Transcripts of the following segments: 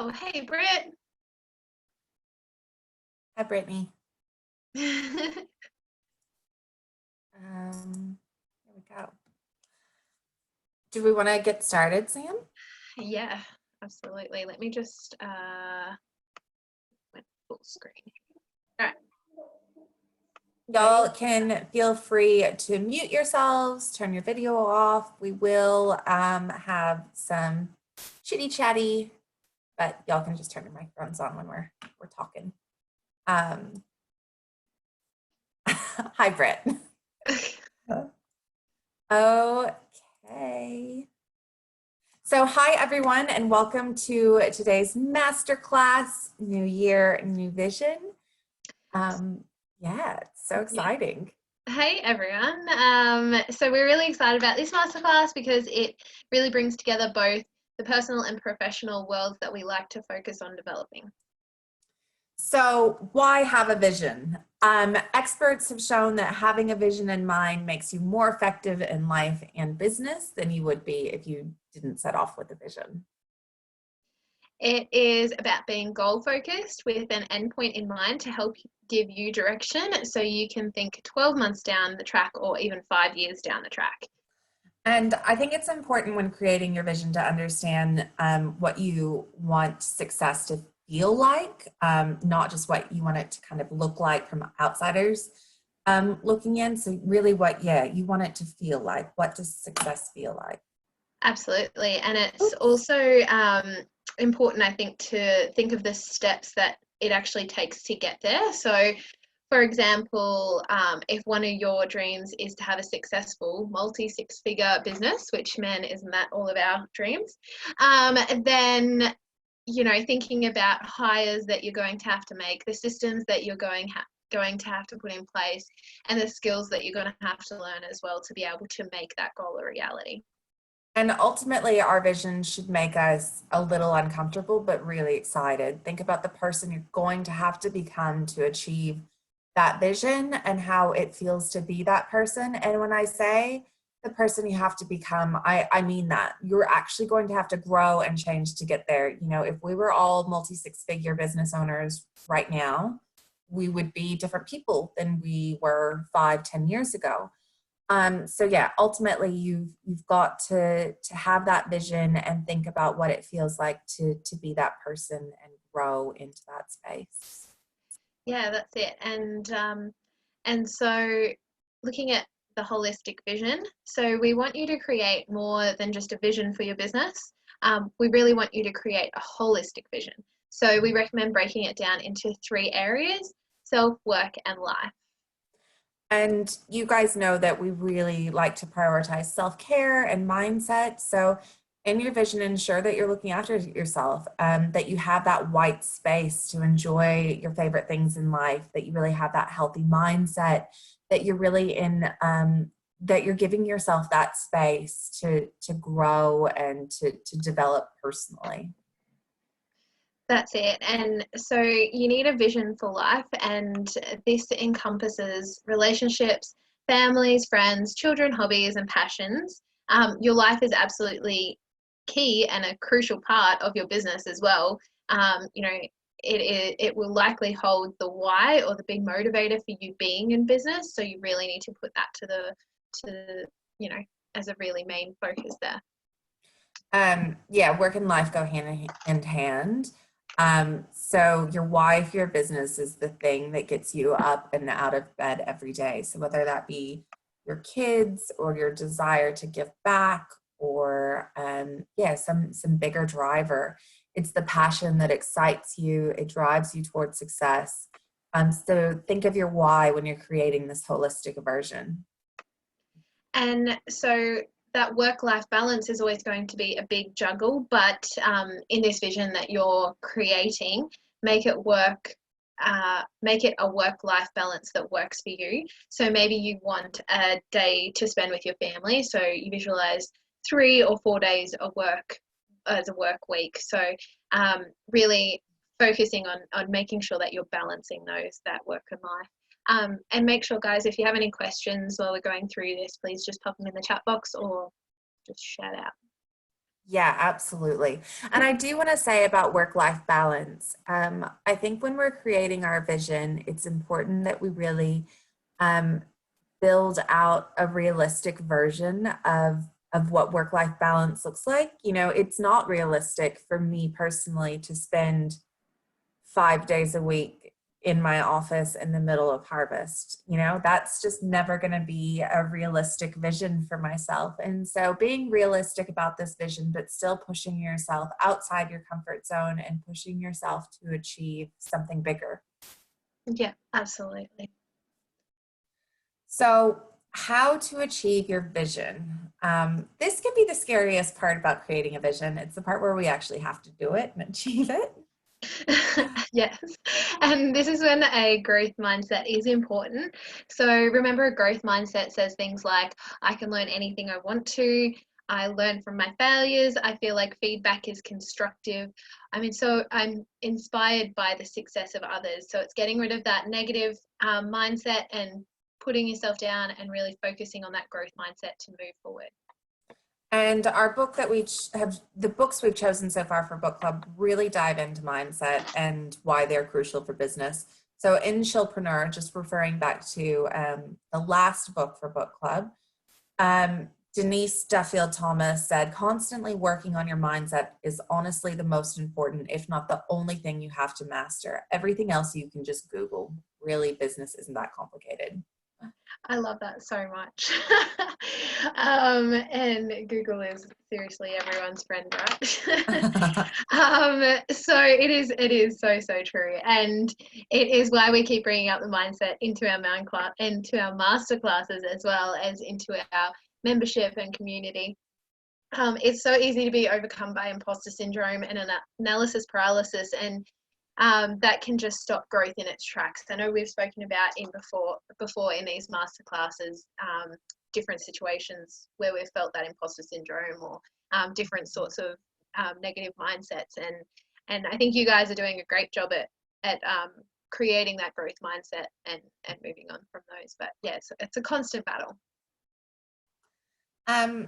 Oh, hey, Britt. Hi, Brittany. Yeah, Here we go. Do we want to get started, Sam? absolutely. Let me just went full screen. All right. Y'all can feel free to mute yourselves, turn your video off. We will have some chitty chatty, but y'all can just turn your microphones on when we're talking. Hi, Britt. Okay. So hi, everyone, and welcome to today's masterclass, New Year, New Vision. Yeah, it's so exciting. Hey, everyone. So we're really excited about this masterclass because it really brings together both the personal and professional worlds that we like to focus on developing. So why have a vision? Experts have shown that having a vision in mind makes you more effective in life and business than you would be if you didn't set off with a vision. It is about being goal focused with an endpoint in mind to help give you direction so you can think 12 months down the track or even 5 years down the track. And I think it's important when creating your vision to understand what you want success to feel like, not just what you want it to kind of look like from outsiders looking in. So really what, you want it to feel like. What does success feel like? Absolutely. And it's also important, I think, to think of the steps that it actually takes to get there. So, for example, if one of your dreams is to have a successful multi-six-figure business, which, man, isn't that all of our dreams, then, you know, thinking about hires that you're going to have to make, the systems that you're going to have to put in place, and the skills that you're going to have to learn as well to be able to make that goal a reality. And ultimately, our vision should make us a little uncomfortable, but really excited. Think about the person you're going to have to become to achieve that vision and how it feels to be that person. And when I say the person you have to become, I mean that. You're actually going to have to grow and change to get there. You know, if we were all multi-six-figure business owners right now, we would be different people than we were 5-10 years ago. So yeah, ultimately you've got to have that vision and think about what it feels like to be that person and grow into that space. Yeah, that's it. And so looking at the holistic vision, so we want you to create more than just a vision for your business. We really want you to create a holistic vision. So we recommend breaking it down into 3 areas: self, work, and life. And you guys know that we really like to prioritize self-care and mindset. So in your vision, ensure that you're looking after yourself, that you have that white space to enjoy your favorite things in life, that you really have that healthy mindset, that you're really in, that you're giving yourself that space to grow and to develop personally. That's it. And so you need a vision for life, and this encompasses relationships, families, friends, children, hobbies, and passions. Your life is absolutely key and a crucial part of your business as well. You know, it will likely hold the why or the big motivator for you being in business. So you really need to put that to you know, as a really main focus there. Yeah, work and life go hand in hand. So your why for your business is the thing that gets you up and out of bed every day. So whether that be your kids or your desire to give back or some bigger driver, it's the passion that excites you. It drives you towards success. So think of your why when you're creating this holistic version. And so that work-life balance is always going to be a big juggle, but in this vision that you're creating, make it work. Make it a work-life balance that works for you. So maybe you want a day to spend with your family, so you visualize 3 or 4 days of work as a work week. So really focusing on making sure that you're balancing that work and life. And make sure, guys, if you have any questions while we're going through this, please just pop them in the chat box or just shout out. Yeah, absolutely. And I do want to say about work-life balance. I think when we're creating our vision, it's important that we really um, build out a realistic version of what work-life balance looks like. You know, it's not realistic for me personally to spend 5 days a week in my office in the middle of harvest. You know, that's just never going to be a realistic vision for myself. And so being realistic about this vision, but still pushing yourself outside your comfort zone and pushing yourself to achieve something bigger. Yeah, absolutely. So, how to achieve your vision. This can be the scariest part about creating a vision. It's the part where we actually have to do it and achieve it. Yes. And this is when a growth mindset is important. So remember, a growth mindset says things like, I can learn anything I want to. I learn from my failures. I feel like feedback is constructive. I'm inspired by the success of others. So it's getting rid of that negative mindset and putting yourself down and really focusing on that growth mindset to move forward. And our book that the books we've chosen so far for book club really dive into mindset and why they're crucial for business. So in Chillpreneur, just referring back to the last book for book club, Denise Duffield Thomas said, constantly working on your mindset is honestly the most important, if not the only thing you have to master. Everything else you can just Google. Really, business isn't that complicated. I love that so much. And Google is seriously everyone's friend, right? So it is so, so true. And it is why we keep bringing up the mindset into our into our masterclasses, as well as into our membership and community. It's so easy to be overcome by imposter syndrome and analysis paralysis, and that can just stop growth in its tracks. I know we've spoken about before in these masterclasses, different situations where we've felt that imposter syndrome, or different sorts of negative mindsets, and I think you guys are doing a great job at creating that growth mindset and moving on from those. But yeah, it's a constant battle.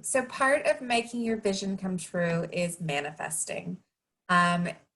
So part of making your vision come true is manifesting.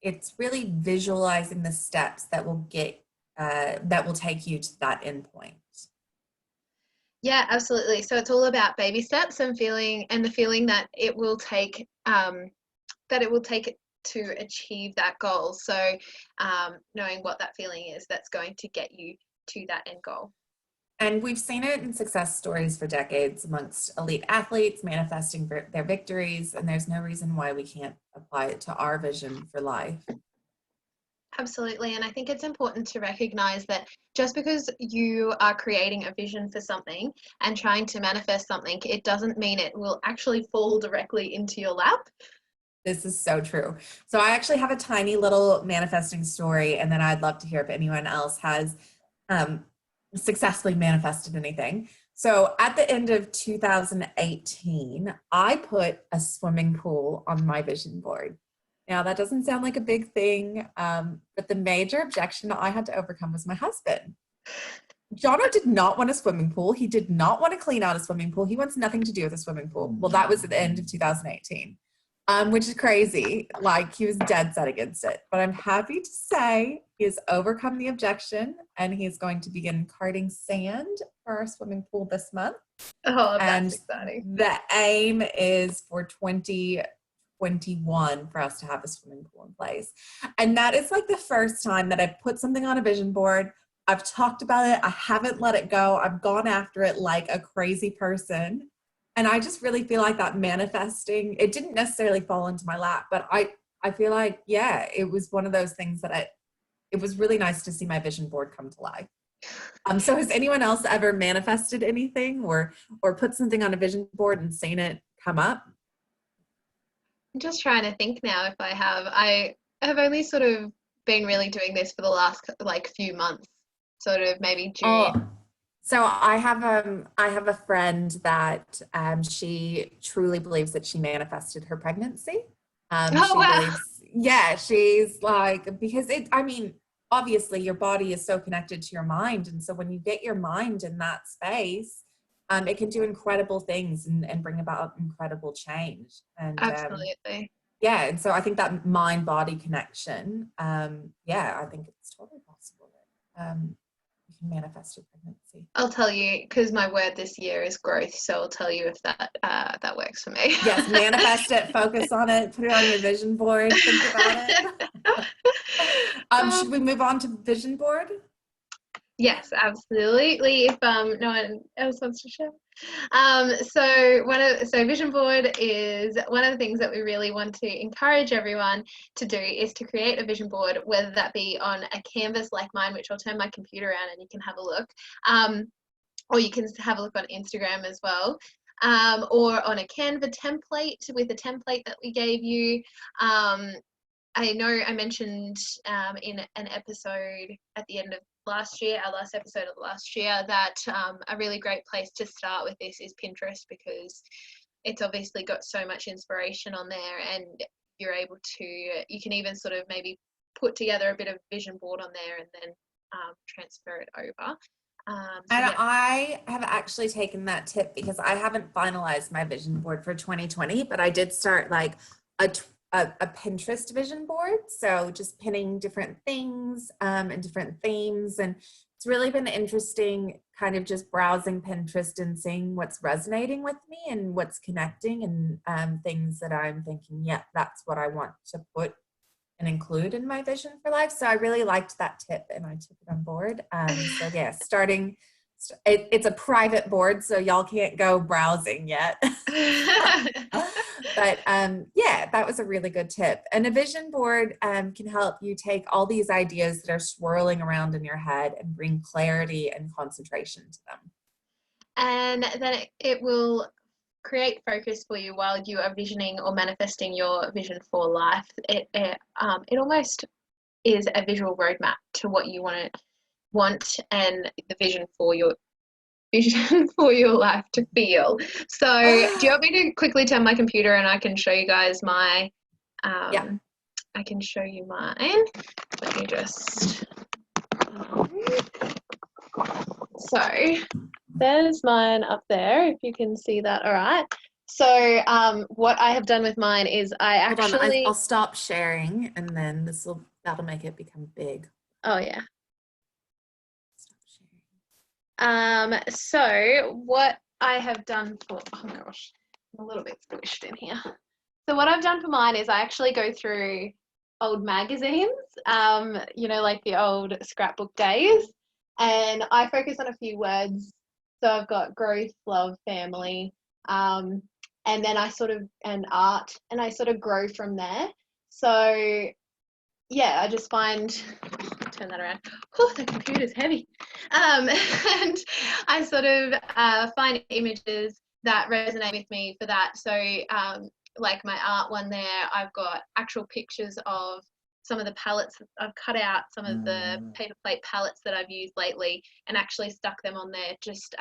It's really visualizing the steps that will take you to that end point. Yeah, absolutely. So it's all about baby steps and the feeling that it will take to achieve that goal. So knowing what that feeling is that's going to get you to that end goal. And we've seen it in success stories for decades amongst elite athletes manifesting their victories, and there's no reason why we can't apply it to our vision for life. Absolutely. And I think it's important to recognize that just because you are creating a vision for something and trying to manifest something, it doesn't mean it will actually fall directly into your lap. This is so true. So I actually have a tiny little manifesting story, and then I'd love to hear if anyone else has successfully manifested anything. So at the end of 2018, I put a swimming pool on my vision board. Now, that doesn't sound like a big thing, but the major objection I had to overcome was my husband. Jono did not want a swimming pool. He did not want to clean out a swimming pool. He wants nothing to do with a swimming pool. Well, that was at the end of 2018, which is crazy. Like, he was dead set against it. But I'm happy to say he has overcome the objection, and he's going to begin carting sand for our swimming pool this month. Oh, that's and exciting. The aim is for 2021 for us to have a swimming pool in place. And that is like the first time that I've put something on a vision board. I've talked about it. I haven't let it go. I've gone after it like a crazy person. And I just really feel like that manifesting, it didn't necessarily fall into my lap, but I feel like, yeah, it was one of those things that it was really nice to see my vision board come to life. So has anyone else ever manifested anything or put something on a vision board and seen it come up? I'm just trying to think now if I have. I have only sort of been really doing this for the last few months, sort of maybe June. Oh, so I have a friend that she truly believes that she manifested her pregnancy. She wow. believes, yeah, she's like, because obviously your body is so connected to your mind. And so when you get your mind in that space, it can do incredible things and bring about incredible change. And Absolutely. yeah, and so I think that mind-body connection, yeah, I think it's totally possible that you can manifest your pregnancy. I'll tell you, because my word this year is growth, so I'll tell you if that works for me. Yes, manifest it, focus on it, put it on your vision board, think about it. Should we move on to vision board? Yes, absolutely. If no one else wants to share. So vision board is one of the things that we really want to encourage everyone to do is to create a vision board, whether that be on a canvas like mine, which I'll turn my computer around and you can have a look, or you can have a look on Instagram as well, or on a Canva template with a template that we gave you. I know I mentioned in an episode at the end of last year, our last episode of last year, that a really great place to start with this is Pinterest, because it's obviously got so much inspiration on there, and you're able to, you can even sort of maybe put together a bit of vision board on there and then transfer it over. And yeah. I have actually taken that tip because I haven't finalized my vision board for 2020, but I did start like a Pinterest vision board. So just pinning different things and different themes. And it's really been interesting kind of just browsing Pinterest and seeing what's resonating with me and what's connecting and things that I'm thinking, yeah, that's what I want to put and include in my vision for life. So I really liked that tip and I took it on board. So yeah, it's a private board, so y'all can't go browsing yet. But yeah, that was a really good tip. And a vision board can help you take all these ideas that are swirling around in your head and bring clarity and concentration to them. And then it will create focus for you while you are visioning or manifesting your vision for life. It almost is a visual roadmap to what you want and the vision for your life to feel. So do you want me to quickly turn my computer and I can show you guys my yeah. I can show you mine. Let me just so there's mine up there, if you can see that. All right. So what I have done with mine is Hold on, I'll stop sharing and then that'll make it become big. Oh yeah. So what I have done for, oh gosh, I'm a little bit squished in here. So what I've done for mine is I actually go through old magazines, like the old scrapbook days, and I focus on a few words. So I've got growth, love, family, and then and art, and I sort of grow from there. So yeah, I just find, turn that around. Oh, the computer's heavy. And I sort of find images that resonate with me for that. So like my art one there, I've got actual pictures of some of the palettes I've cut out, some of the paper plate palettes that I've used lately, and actually stuck them on there just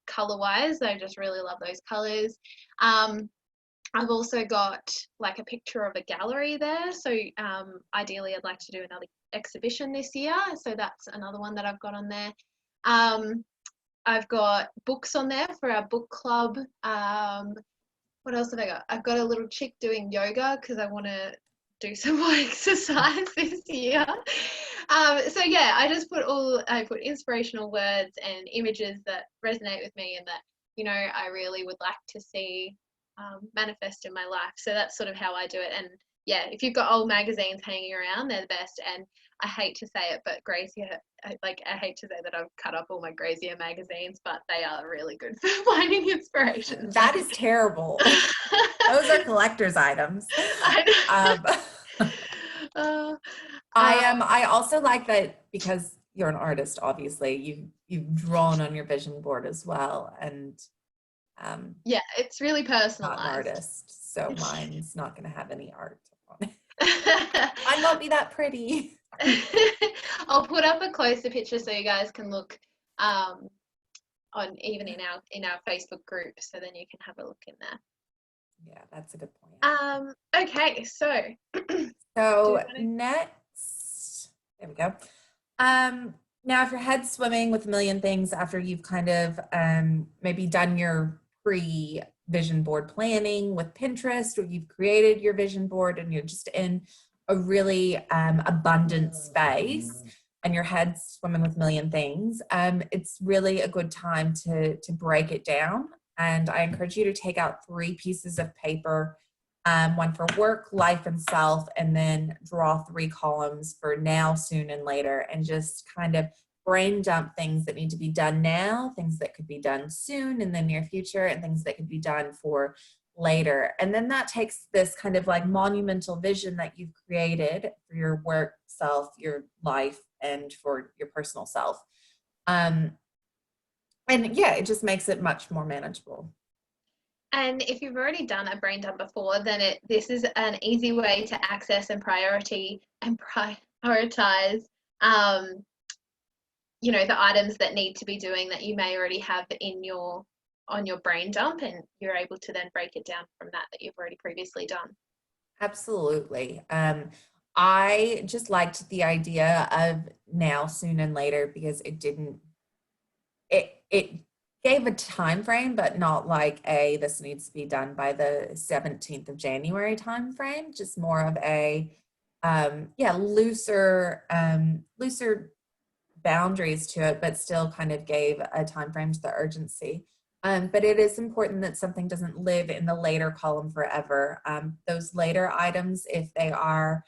color wise. I just really love those colors. I've also got like a picture of a gallery there. So ideally I'd like to do another exhibition this year. So that's another one that I've got on there. I've got books on there for our book club. What else have I got? I've got a little chick doing yoga because I want to do some more exercise this year. So yeah, I put inspirational words and images that resonate with me and that, I really would like to see manifest in my life. So that's sort of how I do it. And yeah, if you've got old magazines hanging around, they're the best. And I hate to say it, but Gracia, I hate to say that I've cut up all my Gracia magazines, but they are really good for finding inspiration. That is terrible. Those are collector's items. I know. I also like that because you're an artist, obviously you've drawn on your vision board as well. And yeah, it's really personalized. Not an artist, so mine's not going to have any art on it. I won't be that pretty. I'll put up a closer picture so you guys can look on even in our Facebook group, so then you can have a look in there. Yeah, that's a good point. Okay, so next, there we go. Now, if your head's swimming with a million things after you've kind of maybe done your pre-vision board planning with Pinterest, or you've created your vision board and you're just in a really abundant space and your head's swimming with a million things, it's really a good time to break it down. And I encourage you to take out 3 pieces of paper, one for work, life, and self, and then draw 3 columns for now, soon, and later, and just kind of brain dump things that need to be done now, things that could be done soon in the near future, and things that could be done for later. And then that takes this kind of like monumental vision that you've created for your work self, your life, and for your personal self. And yeah, it just makes it much more manageable. And if you've already done a brain dump before, then this is an easy way to access and prioritize, the items that need to be doing that you may already have on your brain dump, and you're able to then break it down from that you've already previously done. Absolutely. I just liked the idea of now, soon, and later because it gave a time frame, but not like this needs to be done by the 17th of January time frame, just more of a looser boundaries to it, but still kind of gave a time frame to the urgency. But it is important that something doesn't live in the later column forever. Those later items, if they are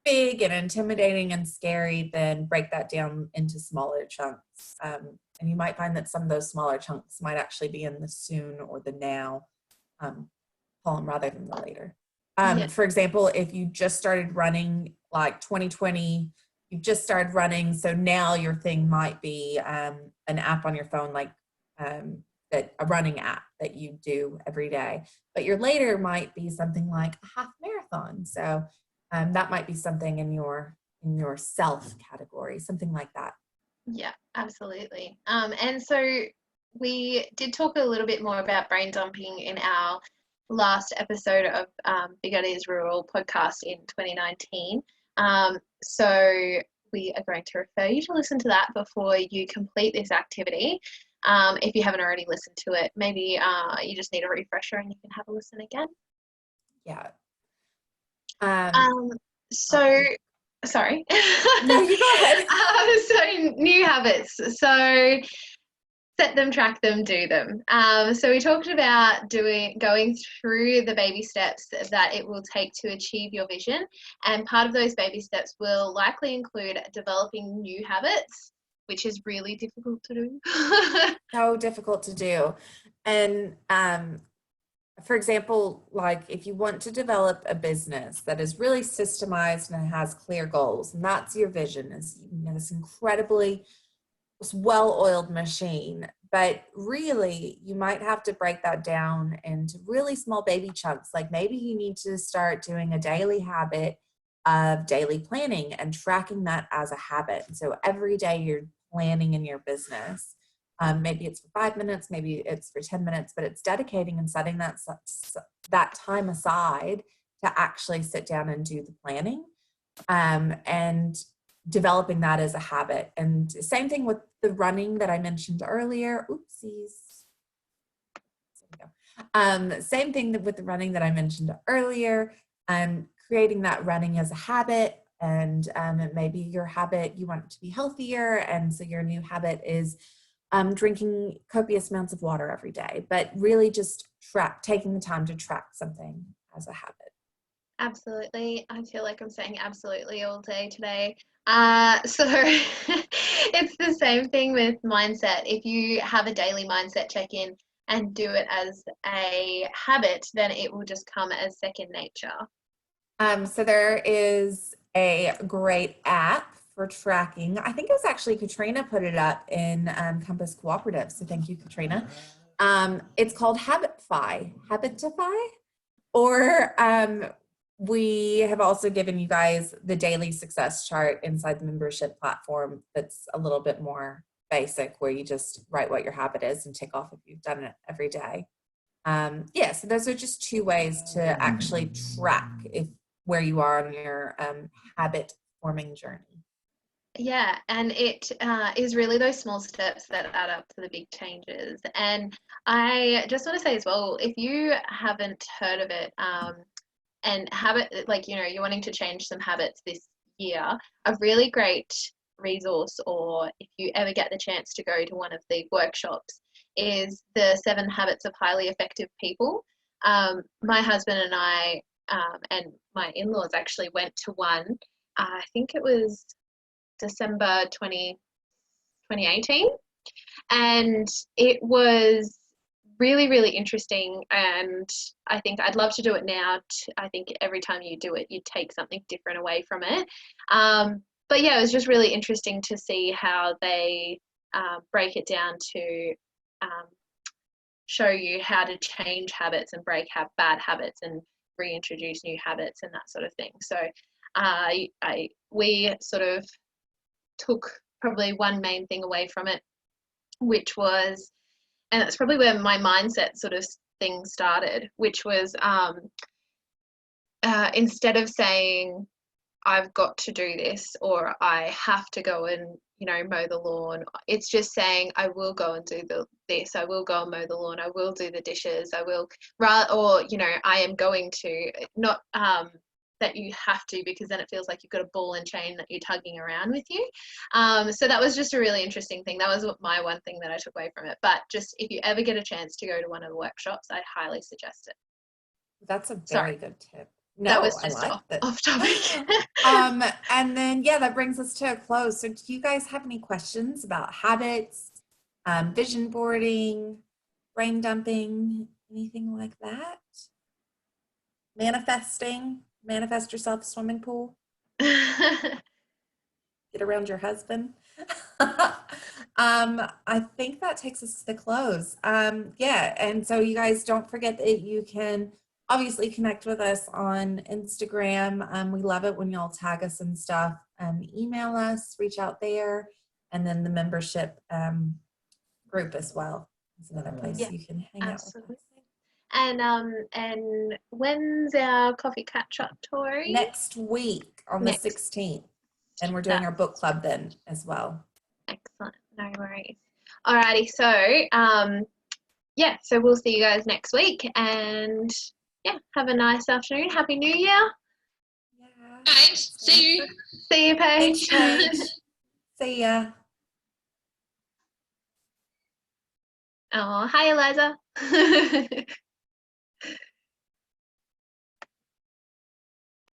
big and intimidating and scary, then break that down into smaller chunks. And you might find that some of those smaller chunks might actually be in the soon or the now column rather than the later. For example, if you just started running like 2020, you've just started running, so now your thing might be an app on your phone, like a running app that you do every day. But your later might be something like a half marathon. So that might be something in your self category, something like that. Yeah, absolutely. And so we did talk a little bit more about brain dumping in our last episode of Big Ideas Rural podcast in 2019. So we are going to refer you to listen to that before you complete this activity. If you haven't already listened to it, maybe you just need a refresher and you can have a listen again. Yeah. Sorry. No, you go ahead. So new habits. So set them, track them, do them. So we talked about going through the baby steps that it will take to achieve your vision. And part of those baby steps will likely include developing new habits, which is really difficult to do. So difficult to do. And for example, like if you want to develop a business that is really systemized and has clear goals, and that's your vision, is this incredibly well-oiled machine, but really you might have to break that down into really small baby chunks. Like maybe you need to start doing a daily habit of daily planning and tracking that as a habit. So every day you're planning in your business. Maybe it's for 5 minutes, maybe it's for 10 minutes, but it's dedicating and setting that time aside to actually sit down and do the planning, and developing that as a habit. And same thing with the running that I mentioned earlier. Oopsies. Same thing with the running that I mentioned earlier. Creating that running as a habit, and maybe your habit, you want it to be healthier, and so your new habit is drinking copious amounts of water every day, but really just taking the time to track something as a habit. Absolutely. I feel like I'm saying absolutely all day today. So it's the same thing with mindset. If you have a daily mindset check-in and do it as a habit, then it will just come as second nature. So there is a great app for tracking. I think it was actually Katrina put it up in Compass Cooperative. So thank you, Katrina. It's called Habitify, or we have also given you guys the daily success chart inside the membership platform. That's a little bit more basic, where you just write what your habit is and tick off if you've done it every day. So those are just 2 ways to actually track where you are on your habit forming journey. Yeah, and it is really those small steps that add up to the big changes. And I just want to say as well, if you haven't heard of it, and habit, like, you know, you're wanting to change some habits this year, a really great resource, or if you ever get the chance to go to one of the workshops, is the 7 Habits of Highly Effective People. My husband and I, and my in-laws actually went to one. I think it was December 2018, and it was really, really interesting. And I think I'd love to do it now. I think every time you do it, you take something different away from it. But yeah, it was just really interesting to see how they break it down to um, show you how to change habits and break bad habits and reintroduce new habits and that sort of thing. So we sort of took probably one main thing away from it, which was, and that's probably where my mindset sort of thing started, which was instead of saying I've got to do this or I have to go and, you know, mow the lawn, it's just saying I will go and do this, I will go and mow the lawn, I will do the dishes, I will, or, you know, I am going to, not that you have to, because then it feels like you've got a ball and chain that you're tugging around with you. So that was just a really interesting thing. That was my one thing that I took away from it. But just if you ever get a chance to go to one of the workshops, I highly suggest it. That's a very good tip. That No, was I just like that. off topic. And then, yeah, that brings us to a close. So do you guys have any questions about habits, vision boarding, brain dumping, anything like that? Manifesting, manifest yourself a swimming pool, get around your husband. I think that takes us to the close. Yeah, and so you guys don't forget that you can obviously connect with us on Instagram. We love it when y'all tag us and stuff. Email us, reach out there, and then the membership group as well is another place Yeah, you can hang absolutely. out with us. And when's our coffee catch up, Tori? Next week on the 16th. And we're doing our book club then as well. Excellent. No worries. Alrighty. So, yeah, so we'll see you guys next week. And yeah, have a nice afternoon. Happy New Year. Yeah. Paige, see you. See you, Paige. Thanks, Paige. See ya. Oh, hi, Eliza.